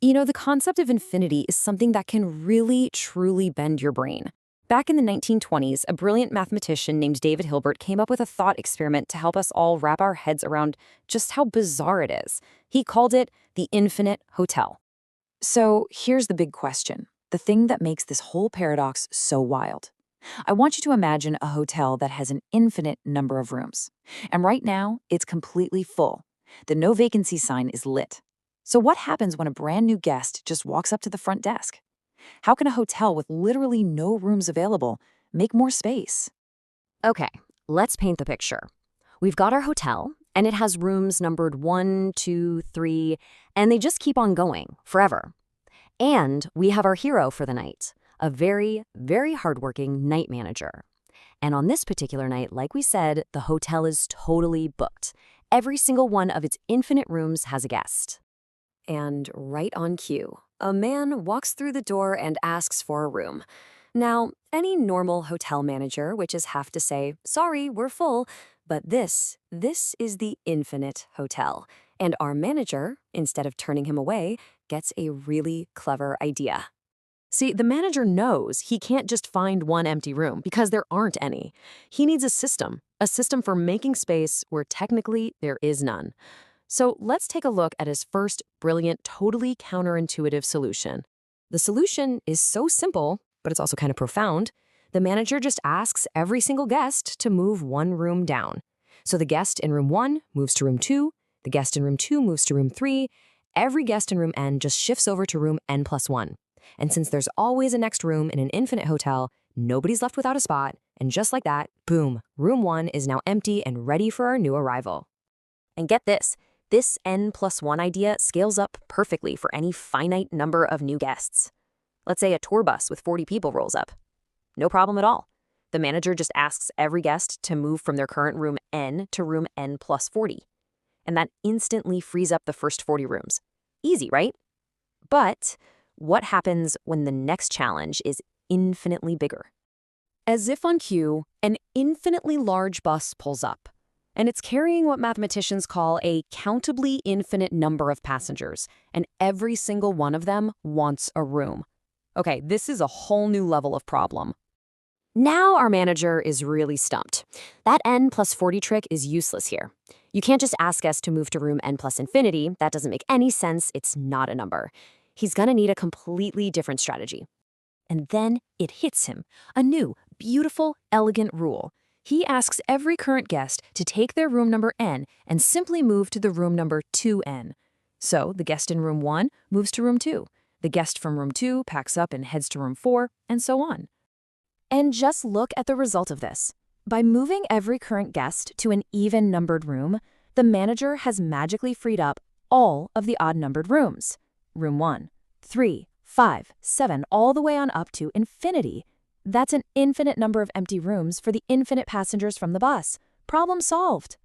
The concept of infinity is something that can really, truly bend your brain. Back in the 1920s, a brilliant mathematician named David Hilbert came up with a thought experiment to help us all wrap our heads around just how bizarre it is. He called it the infinite hotel. So here's the big question, the thing that makes this whole paradox so wild. I want you to imagine a hotel that has an infinite number of rooms. And right now, it's completely full. The no vacancy sign is lit. So what happens when a brand new guest just walks up to the front desk? How can a hotel with literally no rooms available make more space? Okay, let's paint the picture. We've got our hotel, and it has rooms numbered 1, 2, 3, and they just keep on going forever. And we have our hero for the night, a very, very hardworking night manager. And on this particular night, like we said, the hotel is totally booked. Every single one of its infinite rooms has a guest. And right on cue, a man walks through the door and asks for a room. Now, any normal hotel manager would just have to say, sorry, we're full. But this is the infinite hotel. And our manager, instead of turning him away, gets a really clever idea. See, the manager knows he can't just find one empty room because there aren't any. He needs a system for making space where technically there is none. So let's take a look at his first brilliant, totally counterintuitive solution. The solution is so simple, but it's also kind of profound. The manager just asks every single guest to move one room down. So the guest in room 1 moves to room 2, the guest in room 2 moves to room 3, every guest in room n just shifts over to room n+1. And since there's always a next room in an infinite hotel, nobody's left without a spot, and just like that, boom, room 1 is now empty and ready for our new arrival. And get this n+1 idea scales up perfectly for any finite number of new guests. Let's say a tour bus with 40 people rolls up. No problem at all. The manager just asks every guest to move from their current room n to room n+40. And that instantly frees up the first 40 rooms. Easy, right? But what happens when the next challenge is infinitely bigger? As if on cue, an infinitely large bus pulls up. And it's carrying what mathematicians call a countably infinite number of passengers, and every single one of them wants a room. Okay, this is a whole new level of problem. Now our manager is really stumped. That n+40 trick is useless here. You can't just ask us to move to room n+infinity. That doesn't make any sense. It's not a number. He's gonna need a completely different strategy. And then it hits him, a new, beautiful, elegant rule. He asks every current guest to take their room number n and simply move to the room number 2n. So the guest in room 1 moves to room 2. The guest from room 2 packs up and heads to room 4, and so on. And just look at the result of this. By moving every current guest to an even-numbered room, the manager has magically freed up all of the odd-numbered rooms. Room 1, 3, 5, 7, all the way on up to infinity. That's an infinite number of empty rooms for the infinite passengers from the bus. Problem solved.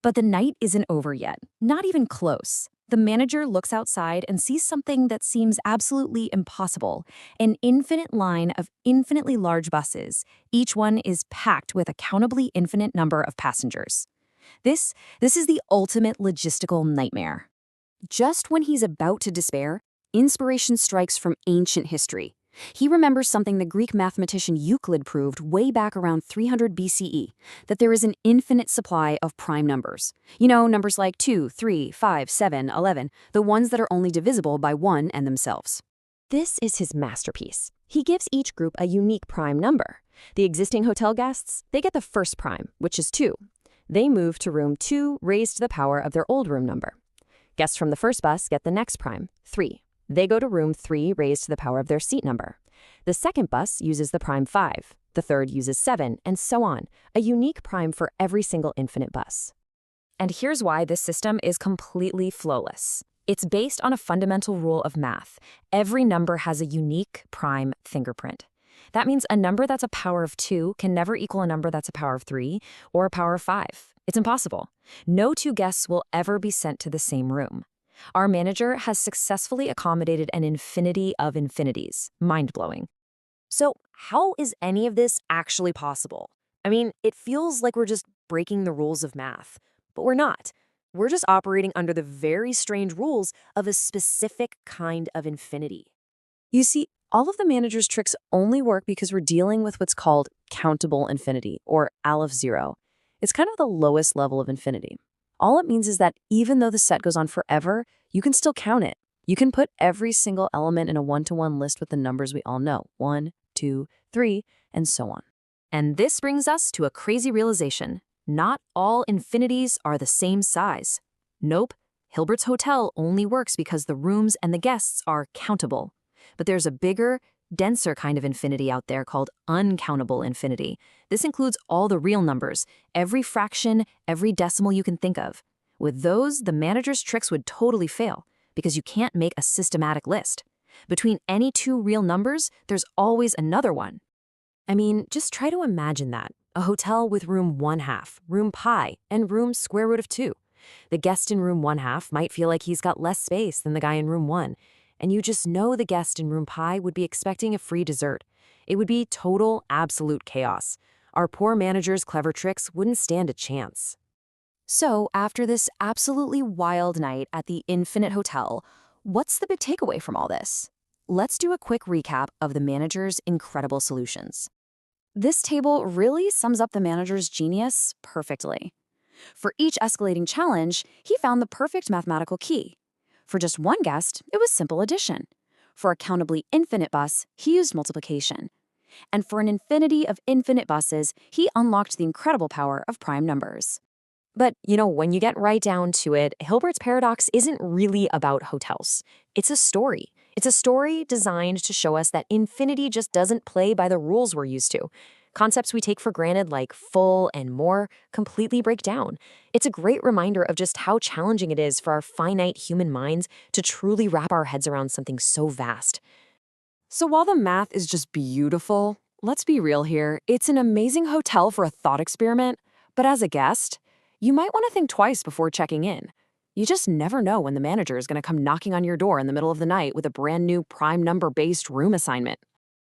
But the night isn't over yet, not even close. The manager looks outside and sees something that seems absolutely impossible. An infinite line of infinitely large buses. Each one is packed with a countably infinite number of passengers. This is the ultimate logistical nightmare. Just when he's about to despair, inspiration strikes from ancient history. He remembers something the Greek mathematician Euclid proved way back around 300 BCE, that there is an infinite supply of prime numbers. Numbers like 2, 3, 5, 7, 11, the ones that are only divisible by 1 and themselves. This is his masterpiece. He gives each group a unique prime number. The existing hotel guests, they get the first prime, which is 2. They move to room 2 raised to the power of their old room number. Guests from the first bus get the next prime, 3. They go to room 3 raised to the power of their seat number. The second bus uses the prime 5. The third uses 7, and so on, a unique prime for every single infinite bus. And here's why this system is completely flawless. It's based on a fundamental rule of math. Every number has a unique prime fingerprint. That means a number that's a power of 2 can never equal a number that's a power of 3 or a power of 5. It's impossible. No two guests will ever be sent to the same room. Our manager has successfully accommodated an infinity of infinities. Mind-blowing. So how is any of this actually possible? I mean, it feels like we're just breaking the rules of math, but we're not. We're just operating under the very strange rules of a specific kind of infinity. You see, all of the manager's tricks only work because we're dealing with what's called countable infinity, or Aleph zero. It's kind of the lowest level of infinity. All it means is that even though the set goes on forever, you can still count it. You can put every single element in a one-to-one list with the numbers we all know, 1, 2, 3, and so on. And this brings us to a crazy realization. Not all infinities are the same size. Nope, Hilbert's hotel only works because the rooms and the guests are countable. But there's a bigger, denser kind of infinity out there called uncountable infinity. This includes all the real numbers, every fraction, every decimal you can think of. With those, the manager's tricks would totally fail because you can't make a systematic list. Between any two real numbers, there's always another one. I mean, just try to imagine that. A hotel with room 1/2, room pi, and room square root of 2. The guest in room 1/2 might feel like he's got less space than the guy in room 1, and you just know the guest in room pi would be expecting a free dessert. It would be total, absolute chaos. Our poor manager's clever tricks wouldn't stand a chance. So, after this absolutely wild night at the Infinite Hotel, what's the big takeaway from all this? Let's do a quick recap of the manager's incredible solutions. This table really sums up the manager's genius perfectly. For each escalating challenge, he found the perfect mathematical key. For just one guest, it was simple addition. For a countably infinite bus, he used multiplication. And for an infinity of infinite buses, he unlocked the incredible power of prime numbers. But, when you get right down to it, Hilbert's paradox isn't really about hotels. It's a story. It's a story designed to show us that infinity just doesn't play by the rules we're used to. Concepts we take for granted, like full and more, completely break down. It's a great reminder of just how challenging it is for our finite human minds to truly wrap our heads around something so vast. So while the math is just beautiful, let's be real here, it's an amazing hotel for a thought experiment, but as a guest, you might want to think twice before checking in. You just never know when the manager is going to come knocking on your door in the middle of the night with a brand new prime number-based room assignment.